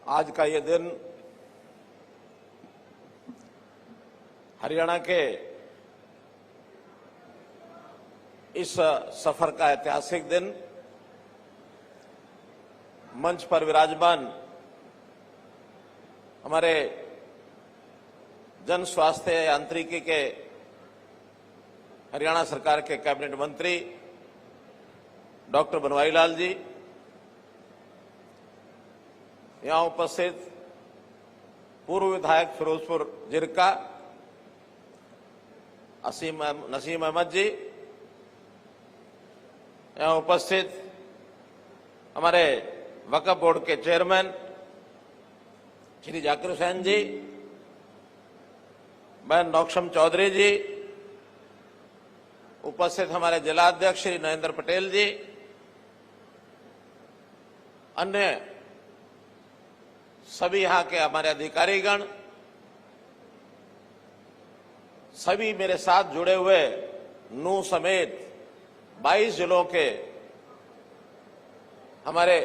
आज का ये दिन हरियाणा के इस सफर का ऐतिहासिक दिन, मंच पर विराजमान हमारे जन स्वास्थ्य यांत्रिकी के हरियाणा सरकार के कैबिनेट मंत्री डॉक्टर बनवारी लाल जी, यहां उपस्थित पूर्व विधायक फिरोजपुर जिरका नसीम अहमद जी, यहां उपस्थित हमारे वक्फ बोर्ड के चेयरमैन श्री जाकिर हुसैन जी, बहन नौक्षम चौधरी जी, उपस्थित हमारे जिलाध्यक्ष श्री नरेंद्र पटेल जी, अन्य सभी यहां के हमारे अधिकारीगण, सभी मेरे साथ जुड़े हुए नूह समेत 22 जिलों के हमारे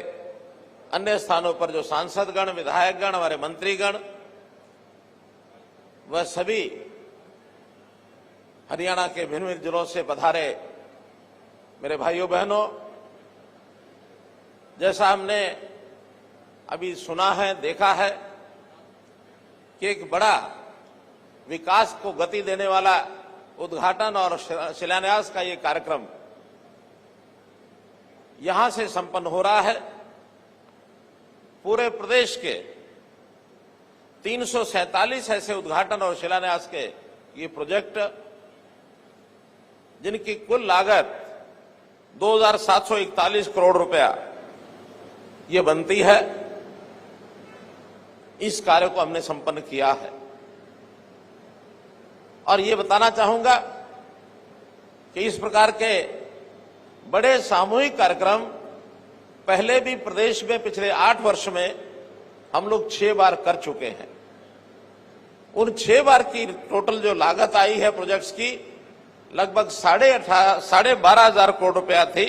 अन्य स्थानों पर जो सांसदगण, विधायकगण, हमारे मंत्रीगण, वह सभी हरियाणा के भिन्न भिन्न जिलों से पधारे मेरे भाइयों बहनों, जैसा हमने अभी सुना है, देखा है कि एक बड़ा विकास को गति देने वाला उद्घाटन और शिलान्यास का ये कार्यक्रम यहां से संपन्न हो रहा है। पूरे प्रदेश के 347 ऐसे उद्घाटन और शिलान्यास के ये प्रोजेक्ट, जिनकी कुल लागत 2,741 करोड़ रुपया ये बनती है, इस कार्य को हमने संपन्न किया है। और ये बताना चाहूंगा कि इस प्रकार के बड़े सामूहिक कार्यक्रम पहले भी प्रदेश में पिछले 8 वर्ष में हम लोग 6 बार कर चुके हैं। उन 6 बार की टोटल जो लागत आई है प्रोजेक्ट्स की, लगभग 12,500 करोड़ रुपया थी।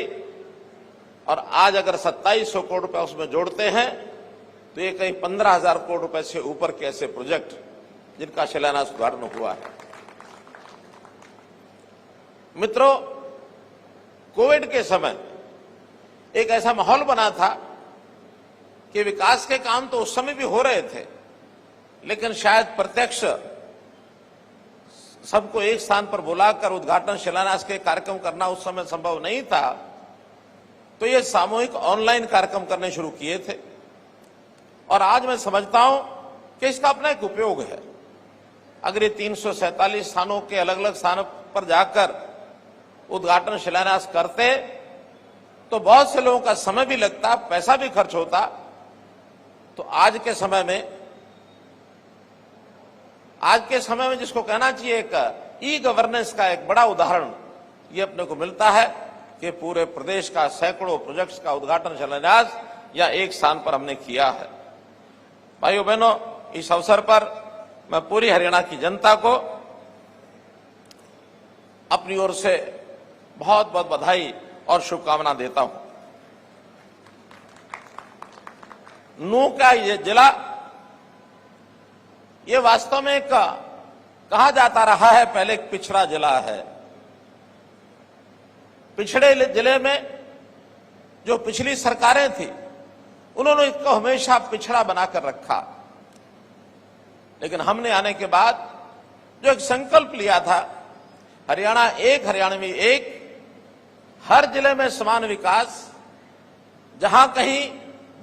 और आज अगर 2700 करोड़ रुपया उसमें जोड़ते हैं तो ये कहीं 15,000 करोड़ रुपए से ऊपर के ऐसे प्रोजेक्ट जिनका शिलान्यास उद्घाटन हुआ है। मित्रों, कोविड के समय एक ऐसा माहौल बना था कि विकास के काम तो उस समय भी हो रहे थे, लेकिन शायद प्रत्यक्ष सबको एक स्थान पर बुलाकर उद्घाटन शिलान्यास के कार्यक्रम करना उस समय संभव नहीं था। तो ये सामूहिक ऑनलाइन कार्यक्रम करने शुरू किए थे। और आज मैं समझता हूं कि इसका अपना एक उपयोग है। अगर ये 347 स्थानों के अलग अलग स्थानों पर जाकर उद्घाटन शिलान्यास करते तो बहुत से लोगों का समय भी लगता, पैसा भी खर्च होता। तो आज के समय में जिसको कहना चाहिए एक ई गवर्नेंस का एक बड़ा उदाहरण ये अपने को मिलता है कि पूरे प्रदेश का सैकड़ों प्रोजेक्ट्स का उद्घाटन शिलान्यास या एक स्थान पर हमने किया है। भाइयों बहनों, इस अवसर पर मैं पूरी हरियाणा की जनता को अपनी ओर से बहुत बहुत बधाई और शुभकामना देता हूं। नूह का ये जिला ये वास्तव में कहा जाता रहा है पहले एक पिछड़ा जिला है। पिछड़े जिले में जो पिछली सरकारें थी उन्होंने इसको हमेशा पिछड़ा बनाकर रखा। लेकिन हमने आने के बाद जो एक संकल्प लिया था, हरियाणा एक, हरियाणवी एक, हर जिले में समान विकास, जहां कहीं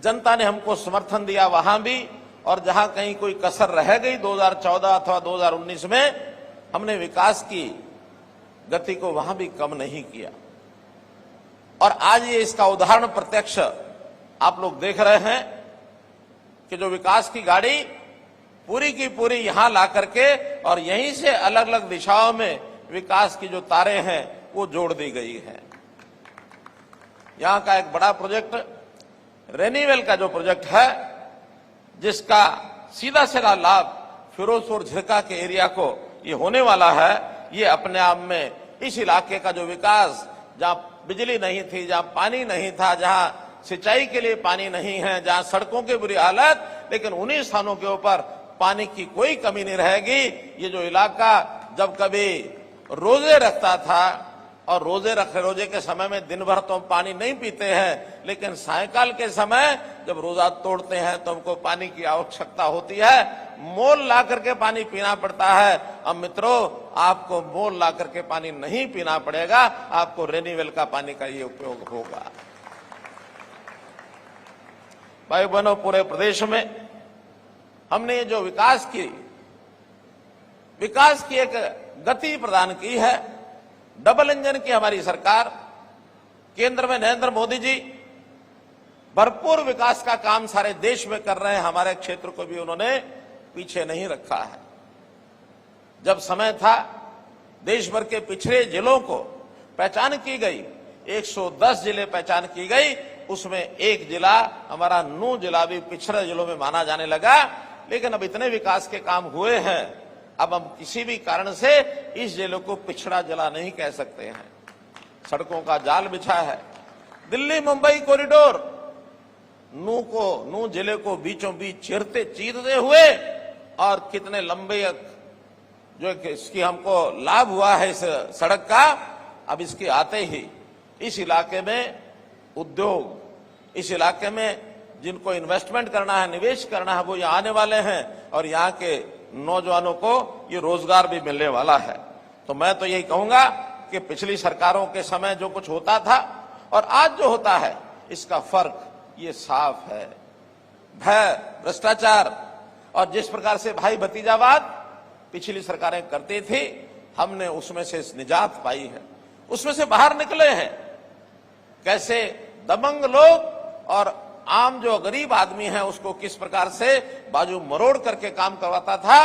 जनता ने हमको समर्थन दिया वहां भी, और जहां कहीं कोई कसर रह गई 2014 अथवा 2019 में, हमने विकास की गति को वहां भी कम नहीं किया। और आज ये इसका उदाहरण प्रत्यक्ष आप लोग देख रहे हैं कि जो विकास की गाड़ी पूरी की पूरी यहां ला करके और यहीं से अलग अलग दिशाओं में विकास की जो तारें हैं वो जोड़ दी गई हैं। यहां का एक बड़ा प्रोजेक्ट रेनीवेल का जो प्रोजेक्ट है, जिसका सीधा सीधा लाभ फिरोजपुर झिरका के एरिया को ये होने वाला है, ये अपने आप में इस इलाके का जो विकास, जहां बिजली नहीं थी, जहां पानी नहीं था, जहां सिंचाई के लिए पानी नहीं है, जहां सड़कों की बुरी हालत, लेकिन उन्हीं स्थानों के ऊपर पानी की कोई कमी नहीं रहेगी। ये जो इलाका जब कभी रोजे रखता था और रोजे के समय में दिन भर तो हम पानी नहीं पीते हैं, लेकिन सायंकाल के समय जब रोजा तोड़ते हैं तो हमको पानी की आवश्यकता होती है, मोल ला करके पानी पीना पड़ता है। अब मित्रों, आपको मोल ला करके पानी नहीं पीना पड़ेगा, आपको रेनीवेल का पानी का ये उपयोग होगा। भाई बहनों, पूरे प्रदेश में हमने जो विकास की एक गति प्रदान की है। डबल इंजन की हमारी सरकार, केंद्र में नरेंद्र मोदी जी भरपूर विकास का काम सारे देश में कर रहे हैं। हमारे क्षेत्र को भी उन्होंने पीछे नहीं रखा है। जब समय था देश भर के पिछड़े जिलों को पहचान की गई, 110 जिले पहचान की गई, उसमें एक जिला हमारा नूंह जिला भी पिछड़े जिलों में माना जाने लगा। लेकिन अब इतने विकास के काम हुए हैं, अब हम किसी भी कारण से इस जिले को पिछड़ा जिला नहीं कह सकते हैं। सड़कों का जाल बिछा है। दिल्ली मुंबई कॉरिडोर नूंह जिले को बीचों बीच चीरते हुए, और कितने लंबे जो इसकी हमको लाभ हुआ है इस सड़क का। अब इसके आते ही इस इलाके में उद्योग, इस इलाके में जिनको इन्वेस्टमेंट करना है, निवेश करना है, वो यहाँ आने वाले हैं और यहाँ के नौजवानों को ये रोजगार भी मिलने वाला है। तो मैं तो यही कहूंगा कि पिछली सरकारों के समय जो कुछ होता था और आज जो होता है, इसका फर्क ये साफ है। भय, भ्रष्टाचार और जिस प्रकार से भाई भतीजावाद पिछली सरकारें करती थी, हमने उसमें से निजात पाई है, उसमें से बाहर निकले हैं। कैसे दबंग लोग और आम जो गरीब आदमी है उसको किस प्रकार से बाजू मरोड़ करके काम करवाता था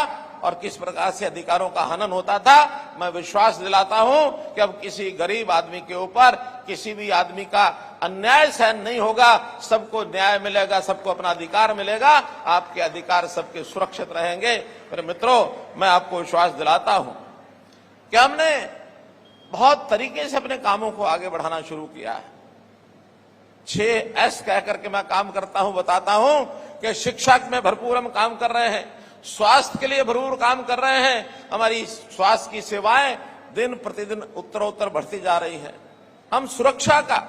और किस प्रकार से अधिकारों का हनन होता था। मैं विश्वास दिलाता हूं कि अब किसी गरीब आदमी के ऊपर किसी भी आदमी का अन्याय सहन नहीं होगा। सबको न्याय मिलेगा, सबको अपना अधिकार मिलेगा, आपके अधिकार सबके सुरक्षित रहेंगे। मेरे मित्रों, मैं आपको विश्वास दिलाता हूं कि हमने बहुत तरीके से अपने कामों को आगे बढ़ाना शुरू किया है। 6S कह करके मैं काम करता हूं, बताता हूं कि शिक्षा में भरपूर हम काम कर रहे हैं, स्वास्थ्य के लिए भरपूर काम कर रहे हैं। हमारी स्वास्थ्य की सेवाएं दिन प्रतिदिन उत्तरोत्तर बढ़ती जा रही हैं। हम सुरक्षा का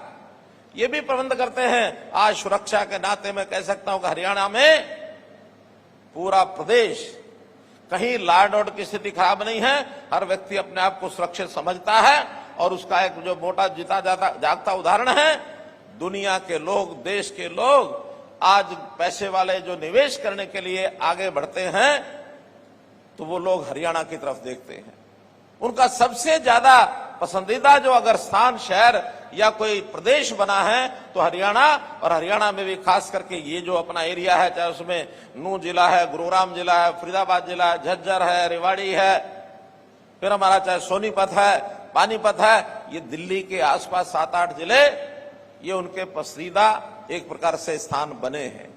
ये भी प्रबंध करते हैं। आज सुरक्षा के नाते मैं कह सकता हूं कि हरियाणा में पूरा प्रदेश, कहीं लॉ एंड ऑर्डर की स्थिति खराब नहीं है। हर व्यक्ति अपने आप को सुरक्षित समझता है और उसका एक जो मोटा जीता जागता उदाहरण है, दुनिया के लोग, देश के लोग आज पैसे वाले जो निवेश करने के लिए आगे बढ़ते हैं, तो वो लोग हरियाणा की तरफ देखते हैं। उनका सबसे ज्यादा पसंदीदा जो अगर स्थान, शहर या कोई प्रदेश बना है तो हरियाणा, और हरियाणा में भी खास करके ये जो अपना एरिया है, चाहे उसमें नूंह जिला है, गुरुग्राम जिला है, फरीदाबाद जिला है, झज्जर है, रेवाड़ी है, फिर हमारा चाहे सोनीपत है, पानीपत है, ये दिल्ली के आसपास 7-8 जिले, ये उनके पसंदीदा एक प्रकार से स्थान बने हैं।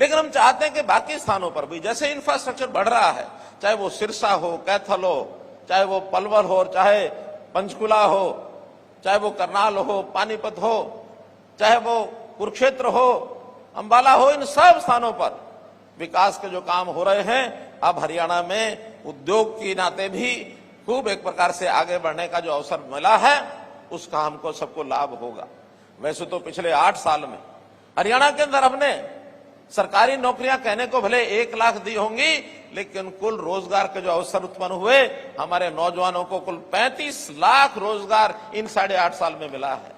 लेकिन हम चाहते हैं कि बाकी स्थानों पर भी जैसे इंफ्रास्ट्रक्चर बढ़ रहा है, चाहे वो सिरसा हो, कैथल हो, चाहे वो पलवल हो, चाहे पंचकुला हो, चाहे वो करनाल हो, पानीपत हो, चाहे वो कुरुक्षेत्र हो, अंबाला हो, इन सब स्थानों पर विकास के जो काम हो रहे हैं, अब हरियाणा में उद्योग के नाते भी खूब एक प्रकार से आगे बढ़ने का जो अवसर मिला है, उसका हमको सबको लाभ होगा। वैसे तो पिछले 8 साल में हरियाणा के अंदर हमने सरकारी नौकरियां कहने को भले 1 लाख दी होंगी, लेकिन कुल रोजगार के जो अवसर उत्पन्न हुए, हमारे नौजवानों को कुल 35 लाख रोजगार इन 8.5 साल में मिला है।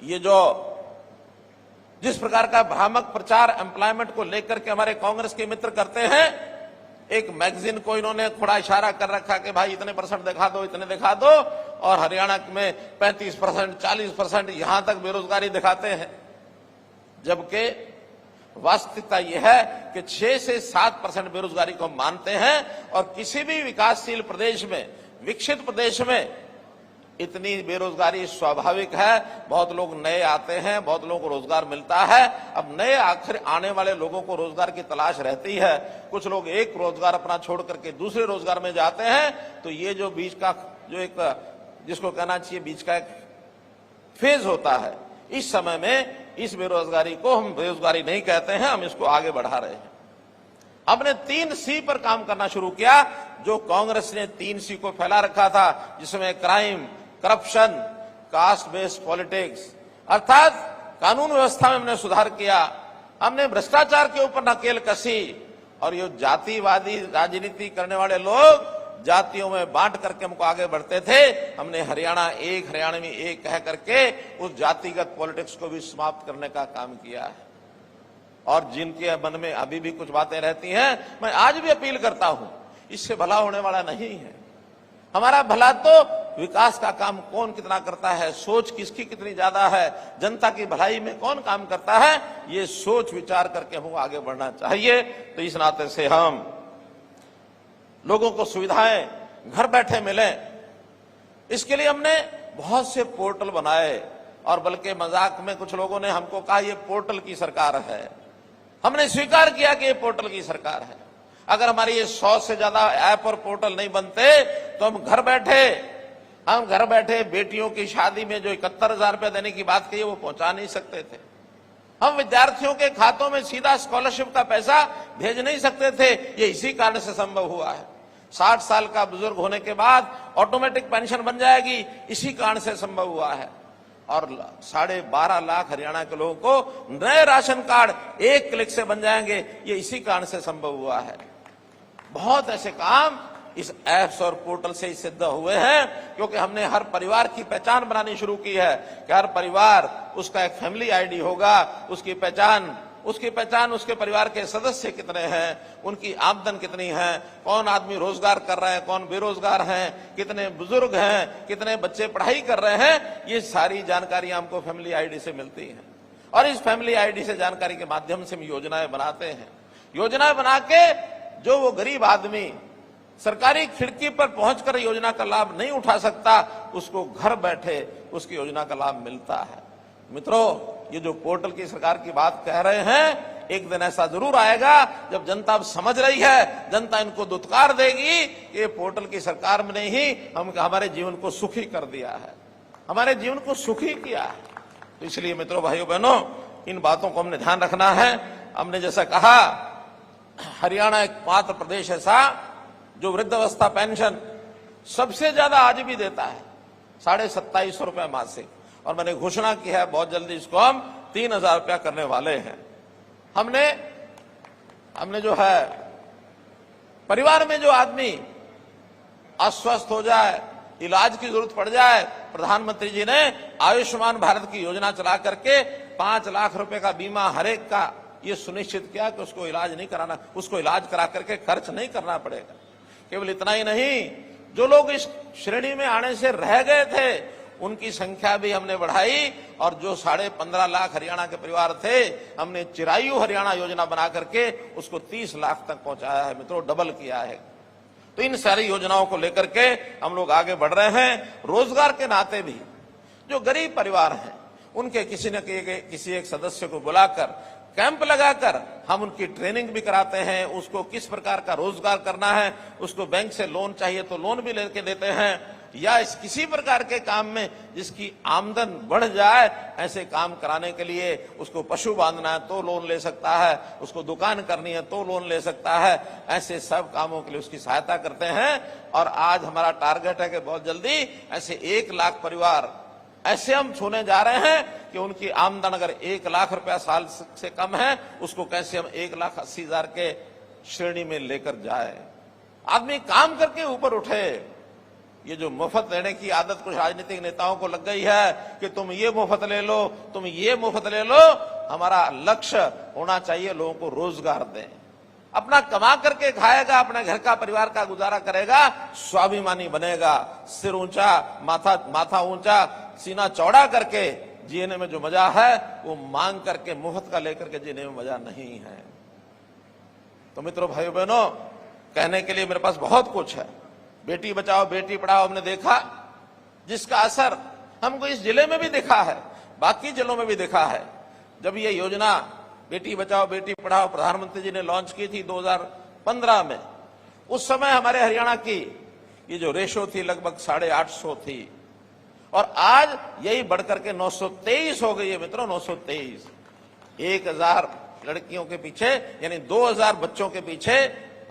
ये जो जिस प्रकार का भ्रामक प्रचार एम्प्लॉयमेंट को लेकर के हमारे कांग्रेस के मित्र करते हैं, एक मैगजीन को इन्होंने थोड़ा इशारा कर रखा कि भाई इतने % दिखा दो, इतने दिखा दो, और हरियाणा में 35%, 40% यहां तक बेरोजगारी दिखाते हैं। जबकि वास्तविकता यह है कि 6 से 7% बेरोजगारी को हम मानते हैं, और किसी भी विकासशील प्रदेश में, विकसित प्रदेश में इतनी बेरोजगारी स्वाभाविक है। बहुत लोग नए आते हैं, बहुत लोगों को रोजगार मिलता है। अब नए आखिर आने वाले लोगों को रोजगार की तलाश रहती है। कुछ लोग एक रोजगार अपना छोड़ करके दूसरे रोजगार में जाते हैं, तो ये जो बीच का जो एक जिसको कहना चाहिए बीच का एक फेज होता है, इस समय में इस बेरोजगारी को हम बेरोजगारी नहीं कहते हैं, हम इसको आगे बढ़ा रहे हैं। हमने 3C पर काम करना शुरू किया, जो कांग्रेस ने 3C को फैला रखा था, जिसमें crime, corruption, caste based politics, अर्थात कानून व्यवस्था में हमने सुधार किया। हमने भ्रष्टाचार के ऊपर नकेल कसी, और ये जातिवादी राजनीति करने वाले लोग जातियों में बांट करके हमको आगे बढ़ते थे। हमने हरियाणा एक, हरियाणा में एक कह करके उस जातिगत पॉलिटिक्स को भी समाप्त करने का काम किया है। और जिनके मन में अभी भी कुछ बातें रहती हैं, मैं आज भी अपील करता हूं, इससे भला होने वाला नहीं है। हमारा भला तो विकास का काम कौन कितना करता है, सोच किसकी कितनी ज्यादा है, जनता की भलाई में कौन काम करता है, ये सोच विचार करके हमको आगे बढ़ना चाहिए। तो इस नाते से हम लोगों को सुविधाएं घर बैठे मिले, इसके लिए हमने बहुत से पोर्टल बनाए। और बल्कि मजाक में कुछ लोगों ने हमको कहा ये पोर्टल की सरकार है। हमने स्वीकार किया कि ये पोर्टल की सरकार है। अगर हमारी ये 100 से ज्यादा ऐप और पोर्टल नहीं बनते तो हम घर बैठे बेटियों की शादी में जो 71,000 रुपया देने की बात कही वो पहुंचा नहीं सकते थे। हम विद्यार्थियों के खातों में सीधा स्कॉलरशिप का पैसा भेज नहीं सकते 12 ये इसी कारण से संभव हुआ है। 60 साल का बुजुर्ग होने के बाद ऑटोमेटिक पेंशन बन जाएगी, इसी कारण से संभव हुआ है। और 12.5 लाख हरियाणा के लोगों को नए राशन कार्ड एक क्लिक से बन जाएंगे, ये इसी कारण से संभव हुआ है। बहुत ऐसे काम इस ऐप्स और पोर्टल से ही सिद्ध हुए हैं, क्योंकि हमने हर परिवार की पहचान बनानी शुरू की है कि हर परिवार उसका एक फैमिली आईडी होगा, उसकी पहचान उसके परिवार के सदस्य कितने हैं, उनकी आमदन कितनी है, कौन आदमी रोजगार कर रहा है, कौन बेरोजगार हैं, कितने बुजुर्ग हैं, कितने बच्चे पढ़ाई कर रहे हैं, ये सारी जानकारी हमको फैमिली आईडी से मिलती है। और इस फैमिली आईडी से जानकारी के माध्यम से हम योजनाएं बनाते हैं। योजनाएं बना के जो वो गरीब आदमी सरकारी खिड़की पर पहुंचकर योजना का लाभ नहीं उठा सकता, उसको घर बैठे उसकी योजना का लाभ मिलता है। मित्रों, ये जो पोर्टल की सरकार की बात कह रहे हैं, एक दिन ऐसा जरूर आएगा जब जनता अब समझ रही है, जनता इनको दुत्कार देगी, ये पोर्टल की सरकार में ही हमारे जीवन को सुखी कर दिया है, हमारे जीवन को सुखी किया है। तो इसलिए मित्रों, भाइयों बहनों, इन बातों को हमने ध्यान रखना है। हमने जैसा कहा, हरियाणा एकमात्र प्रदेश ऐसा जो वृद्धावस्था पेंशन सबसे ज्यादा आज भी देता है, 2750 रुपए मासिक। और मैंने घोषणा की है बहुत जल्दी इसको हम 3000 रुपया करने वाले हैं। हमने जो है परिवार में जो आदमी अस्वस्थ हो जाए, इलाज की जरूरत पड़ जाए, प्रधानमंत्री जी ने आयुष्मान भारत की योजना चला करके 5 लाख रुपए का बीमा हरेक का ये सुनिश्चित किया कि उसको इलाज नहीं कराना, उसको इलाज करा करके खर्च नहीं करना पड़ेगा। केवल इतना ही नहीं, जो लोग इस श्रेणी में आने से रह गए थे उनकी संख्या भी हमने बढ़ाई, और जो 15.5 लाख हरियाणा के परिवार थे, हमने चिरायु हरियाणा योजना बना करके उसको 30 लाख तक पहुंचाया है। मित्रों, डबल किया है। तो इन सारी योजनाओं को लेकर के हम लोग आगे बढ़ रहे हैं। रोजगार के नाते भी जो गरीब परिवार हैं, उनके किसी न किसी एक सदस्य को बुलाकर कैंप लगाकर हम उनकी ट्रेनिंग भी कराते हैं। उसको किस प्रकार का रोजगार करना है, उसको बैंक से लोन चाहिए तो लोन भी लेके देते हैं, या इस किसी प्रकार के काम में जिसकी आमदन बढ़ जाए, ऐसे काम कराने के लिए उसको पशु बांधना है तो लोन ले सकता है, उसको दुकान करनी है तो लोन ले सकता है। ऐसे सब कामों के लिए उसकी सहायता करते हैं। और आज हमारा टारगेट है कि बहुत जल्दी ऐसे 1 लाख परिवार ऐसे हम छूने जा रहे हैं कि उनकी आमदन अगर 1 लाख रुपया साल से कम है, उसको कैसे हम 1,80,000 के श्रेणी में लेकर जाए। आदमी काम करके ऊपर उठे। ये जो मुफ्त लेने की आदत कुछ राजनीतिक नेताओं को लग गई है कि तुम ये मुफ्त ले लो, तुम ये मुफ्त ले लो। हमारा लक्ष्य होना चाहिए लोगों को रोजगार दें, अपना कमा करके खाएगा, अपने घर का परिवार का गुजारा करेगा, स्वाभिमानी बनेगा, सिर ऊंचा, माथा ऊंचा, सीना चौड़ा करके जीने में जो मजा है वो मांग करके मुफ्त का लेकर के जीने में मजा नहीं है। तो मित्रों, भाइयों बहनों, कहने के लिए मेरे पास बहुत कुछ है। बेटी बचाओ बेटी पढ़ाओ हमने देखा, जिसका असर हमको इस जिले में भी दिखा है, बाकी जिलों में भी दिखा है। जब ये योजना बेटी बचाओ बेटी पढ़ाओ प्रधानमंत्री जी ने लॉन्च की थी 2015 में, उस समय हमारे हरियाणा की ये जो रेशो थी लगभग 850 थी, और आज यही बढ़कर के 923 हो गई है मित्रों, 923। 1000 लड़कियों के पीछे यानी 2000 बच्चों के पीछे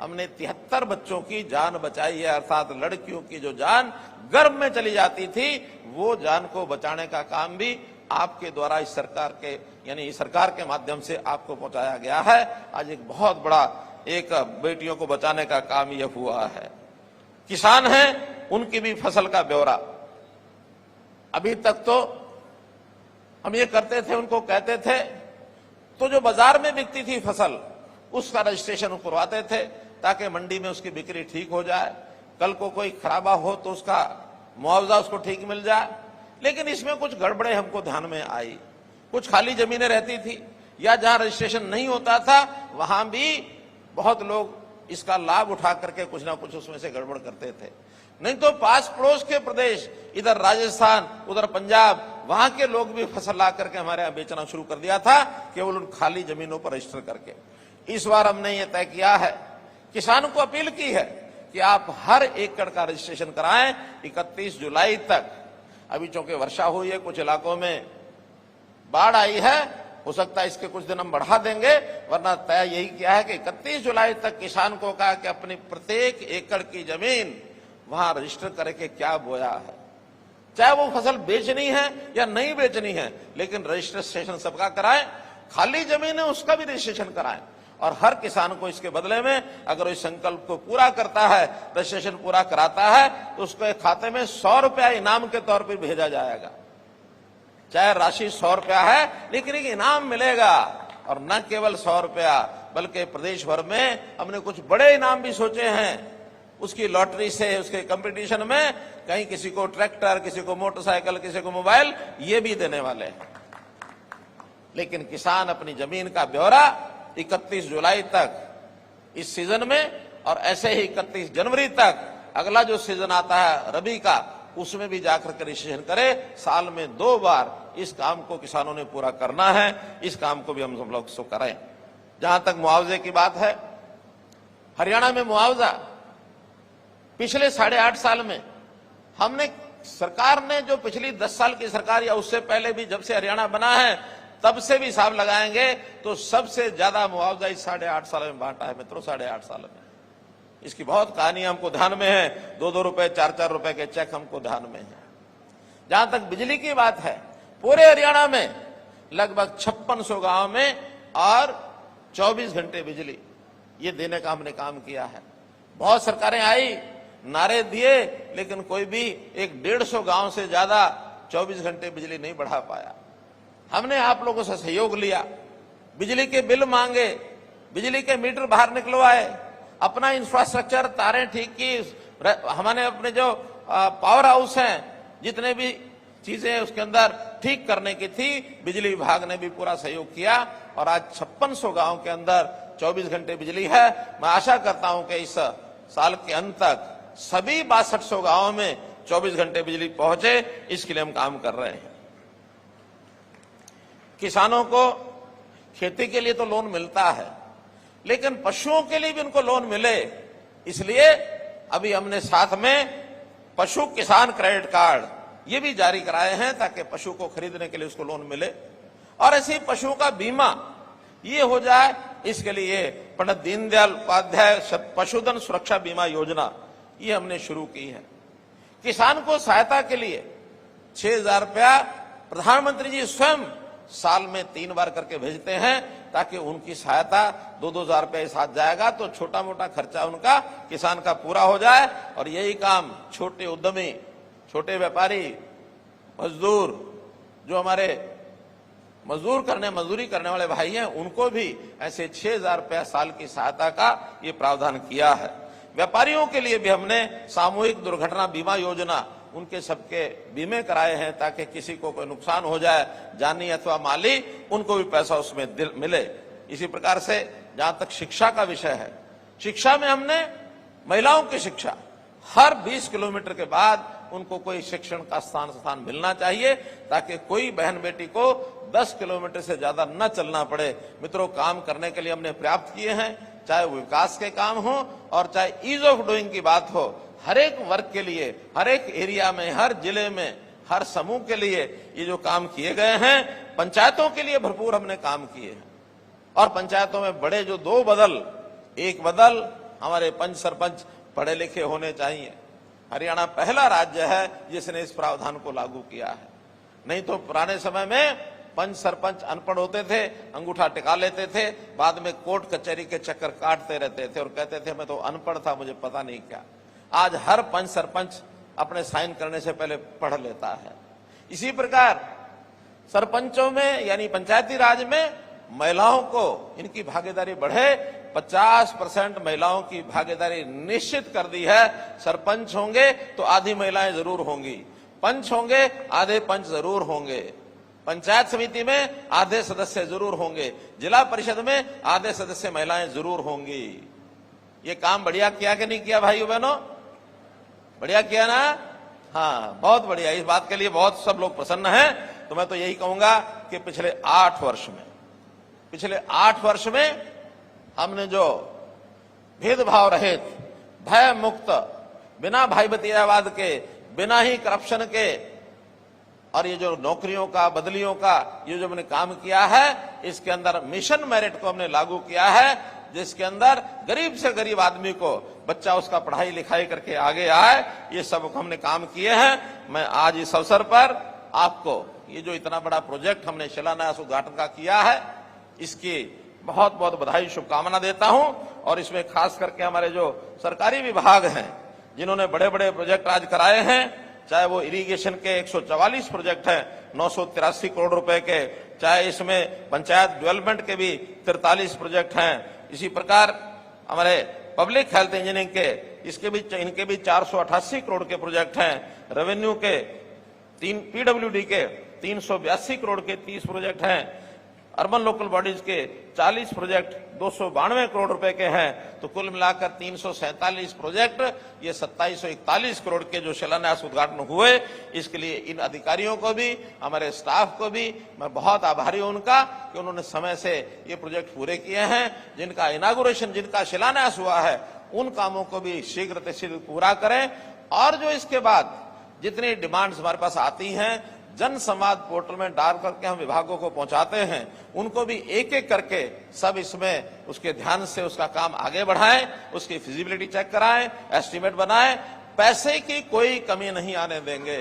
हमने 73 बच्चों की जान बचाई है, अर्थात लड़कियों की जो जान गर्भ में चली जाती थी वो जान को बचाने का काम भी आपके द्वारा इस सरकार के यानी इस सरकार के माध्यम से आपको पहुंचाया गया है। आज एक बहुत बड़ा एक बेटियों को बचाने का काम यह हुआ है। किसान हैं, उनकी भी फसल का ब्यौरा। अभी तक तो हम ये करते थे, उनको कहते थे तो जो बाजार में बिकती थी फसल उसका रजिस्ट्रेशन करवाते थे ताकि मंडी में उसकी बिक्री ठीक हो जाए, कल को कोई खराबा हो तो उसका मुआवजा उसको ठीक मिल जाए। लेकिन इसमें कुछ गड़बड़े हमको ध्यान में आई। कुछ खाली जमीनें रहती थी या जहां रजिस्ट्रेशन नहीं होता था वहां भी बहुत लोग इसका लाभ उठा करके कुछ ना कुछ उसमें से गड़बड़ करते थे। नहीं तो पास पड़ोस के प्रदेश, इधर राजस्थान, उधर पंजाब, वहां के लोग भी फसल ला करके हमारे यहां बेचना शुरू कर दिया था केवल उन खाली जमीनों पर रजिस्टर करके। इस बार हमने ये तय किया है, किसानों को अपील की है कि आप हर एकड़ का रजिस्ट्रेशन कराएं 31 जुलाई तक। अभी चूंकि वर्षा हुई है, कुछ इलाकों में बाढ़ आई है, हो सकता है इसके कुछ दिन हम बढ़ा देंगे, वरना तय यही किया है कि 31 जुलाई तक किसान को कहा कि अपनी प्रत्येक एकड़ की जमीन वहां रजिस्टर करके क्या बोया है, चाहे वो फसल बेचनी है या नहीं बेचनी है, लेकिन रजिस्ट्रेशन सबका कराएं। खाली जमीन है उसका भी रजिस्ट्रेशन कराएं और हर किसान को इसके बदले में अगर इस संकल्प को पूरा करता है, रजिस्ट्रेशन पूरा कराता है, तो उसके खाते में 100 रुपया इनाम के तौर पर भेजा जाएगा। चाहे राशि 100 रुपया है, लेकिन एक इनाम मिलेगा। और न केवल 100 रुपया बल्कि प्रदेश भर में हमने कुछ बड़े इनाम भी सोचे हैं। उसकी लॉटरी से, उसके कंपटीशन में कहीं किसी को ट्रैक्टर, किसी को मोटरसाइकिल, किसी को मोबाइल, ये भी देने वाले हैं। लेकिन किसान अपनी जमीन का ब्यौरा 31 जुलाई तक इस सीजन में और ऐसे ही 31 जनवरी तक अगला जो सीजन आता है रबी का, उसमें भी जाकर के रजिस्ट्रेशन करे। साल में 2 बार इस काम को किसानों ने पूरा करना है। इस काम को भी हम सब लोग सो करें। जहां तक मुआवजे की बात है, हरियाणा में मुआवजा पिछले 8.5 साल में हमने, सरकार ने जो पिछली 10 साल की सरकार या उससे पहले भी जब से हरियाणा बना है तब से भी हिसाब लगाएंगे तो सबसे ज्यादा मुआवजा इस 8.5 साल में बांटा है मित्रों। 8.5 साल में इसकी बहुत कहानी हमको ध्यान में है। 2-2 रुपए, 4-4 रुपए के चेक हमको ध्यान में है। जहां तक बिजली की बात है, पूरे हरियाणा में लगभग 5600 गांव में और 24 घंटे बिजली ये देने का हमने काम किया है। बहुत सरकारें आई, नारे दिए, लेकिन कोई भी एक 150 गांव से ज्यादा 24 घंटे बिजली नहीं बढ़ा पाया। हमने आप लोगों से सहयोग लिया, बिजली के बिल मांगे, बिजली के मीटर बाहर निकलवाए, अपना इंफ्रास्ट्रक्चर, तारें ठीक की, हमने अपने जो पावर हाउस हैं जितने भी चीजें उसके अंदर ठीक करने की थी, बिजली विभाग ने भी पूरा सहयोग किया और आज 5600 गांव के अंदर 24 घंटे बिजली है। मैं आशा करता हूं कि इस साल के अंत तक सभी 6200 गांवों में 24 घंटे बिजली पहुंचे, इसके लिए हम काम कर रहे हैं। किसानों को खेती के लिए तो लोन मिलता है, लेकिन पशुओं के लिए भी उनको लोन मिले, इसलिए अभी हमने साथ में पशु किसान क्रेडिट कार्ड ये भी जारी कराए हैं ताकि पशु को खरीदने के लिए उसको लोन मिले। और ऐसे ही पशुओं का बीमा ये हो जाए, इसके लिए पंडित दीनदयाल उपाध्याय पशुधन सुरक्षा बीमा योजना ये हमने शुरू की है। किसान को सहायता के लिए 6000 रुपया प्रधानमंत्री जी स्वयं साल में 3 बार करके भेजते हैं ताकि उनकी सहायता 2-2 हजार रुपये साथ जाएगा तो छोटा मोटा खर्चा उनका किसान का पूरा हो जाए। और यही काम छोटे उद्यमी, छोटे व्यापारी, मजदूर, जो हमारे मजदूरी करने वाले भाई हैं, उनको भी ऐसे 6000 रुपया साल की सहायता का ये प्रावधान किया है। व्यापारियों के लिए भी हमने सामूहिक दुर्घटना बीमा योजना, उनके सबके बीमे कराए हैं ताकि किसी को कोई नुकसान हो जाए, जानी अथवा माली, उनको भी पैसा उसमें मिले। इसी प्रकार से जहां तक शिक्षा का विषय है, शिक्षा में हमने महिलाओं की शिक्षा, हर 20 किलोमीटर के बाद उनको कोई शिक्षण का स्थान मिलना चाहिए ताकि कोई बहन बेटी को 10 किलोमीटर से ज्यादा न चलना पड़े। मित्रों, काम करने के लिए हमने पर्याप्त किए हैं, चाहे वो विकास के काम हो और चाहे ईज ऑफ डूइंग की बात हो। हर एक वर्ग के लिए, हर एक एरिया में, हर जिले में, हर समूह के लिए ये जो काम किए गए हैं, पंचायतों के लिए भरपूर हमने काम किए हैं। और पंचायतों में बड़े जो दो बदल, एक बदल हमारे पंच सरपंच पढ़े लिखे होने चाहिए। हरियाणा पहला राज्य है जिसने इस प्रावधान को लागू किया है। नहीं तो पुराने समय में पंच सरपंच अनपढ़ होते थे, अंगूठा टिका लेते थे, बाद में कोर्ट कचहरी के चक्कर काटते रहते थे और कहते थे मैं तो अनपढ़ था, मुझे पता नहीं क्या। आज हर पंच सरपंच अपने साइन करने से पहले पढ़ लेता है। इसी प्रकार सरपंचों में यानी पंचायती राज में महिलाओं को इनकी भागीदारी बढ़े, 50% महिलाओं की भागीदारी निश्चित कर दी है। सरपंच होंगे तो आधी महिलाएं जरूर होंगी, पंच होंगे आधे पंच जरूर होंगे, पंचायत समिति में आधे सदस्य जरूर होंगे, जिला परिषद में आधे सदस्य महिलाएं जरूर होंगी। ये काम बढ़िया किया कि नहीं किया भाइयों बहनों? बढ़िया किया ना? हाँ, बहुत बढ़िया। इस बात के लिए बहुत सब लोग प्रसन्न हैं। तो मैं तो यही कहूंगा कि पिछले 8 वर्ष में हमने जो भेदभाव रहित, भय मुक्त, बिना भाई भतीजावाद के, बिना ही करप्शन के, और ये जो नौकरियों का, बदलियों का ये जो हमने काम किया है, इसके अंदर मिशन मेरिट को हमने लागू किया है, जिसके अंदर गरीब से गरीब आदमी को बच्चा उसका पढ़ाई लिखाई करके आगे आए। ये सब हमने काम किए हैं। मैं आज इस अवसर पर आपको ये जो इतना बड़ा प्रोजेक्ट हमने शिलान्यास उद्घाटन का किया है, इसकी बहुत बहुत बधाई, शुभकामना देता हूं। और इसमें खास करके हमारे जो सरकारी विभाग हैं, जिन्होंने बड़े बड़े प्रोजेक्ट आज कराए हैं, चाहे वो इरिगेशन के 144 प्रोजेक्ट हैं 983 करोड़ रुपए के, चाहे इसमें पंचायत डेवलपमेंट के भी 43 प्रोजेक्ट हैं, इसी प्रकार हमारे पब्लिक हेल्थ इंजीनियरिंग के इनके भी 488 करोड़ के प्रोजेक्ट हैं, रेवेन्यू के पीडब्ल्यूडी के 382 करोड़ के 30 प्रोजेक्ट हैं, अर्बन लोकल बॉडीज के 40 प्रोजेक्ट 292 करोड़ रुपए के हैं। तो कुल मिलाकर 347 प्रोजेक्ट, ये 2741 करोड़ के जो शिलान्यास उद्घाटन हुए, इसके लिए इन अधिकारियों को भी, हमारे स्टाफ को भी मैं बहुत आभारी हूं उनका कि उन्होंने समय से ये प्रोजेक्ट पूरे किए हैं। जिनका इनागुरेशन, जिनका शिलान्यास हुआ है, उन कामों को भी शीघ्र से शीघ्र पूरा करें। और जो इसके बाद जितनी डिमांड्स हमारे पास आती हैं, जन संवाद पोर्टल में डाल करके हम विभागों को पहुंचाते हैं, उनको भी एक एक करके सब इसमें उसके ध्यान से उसका काम आगे बढ़ाएं, उसकी फिजिबिलिटी चेक कराएं, एस्टीमेट बनाएं। पैसे की कोई कमी नहीं आने देंगे।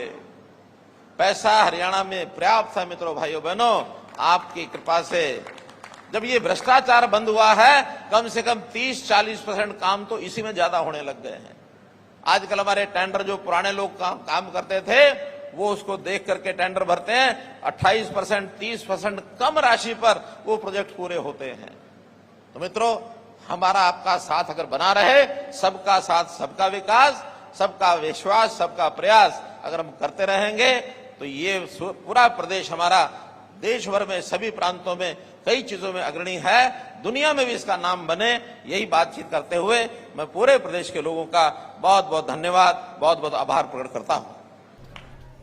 पैसा हरियाणा में पर्याप्त है मित्रों, भाइयों बहनों, आपकी कृपा से। जब ये भ्रष्टाचार बंद हुआ है, कम से कम 30-40% काम तो इसी में ज्यादा होने लग गए हैं। आजकल हमारे टेंडर जो पुराने लोग काम करते थे, वो उसको देख करके टेंडर भरते हैं, 28%, 30% कम राशि पर वो प्रोजेक्ट पूरे होते हैं। तो मित्रों, हमारा आपका साथ अगर बना रहे, सबका साथ सबका विकास, सबका विश्वास, सबका प्रयास अगर हम करते रहेंगे, तो ये पूरा प्रदेश हमारा देश भर में सभी प्रांतों में कई चीजों में अग्रणी है, दुनिया में भी इसका नाम बने। यही बातचीत करते हुए मैं पूरे प्रदेश के लोगों का बहुत बहुत धन्यवाद, बहुत बहुत आभार प्रकट करता हूं।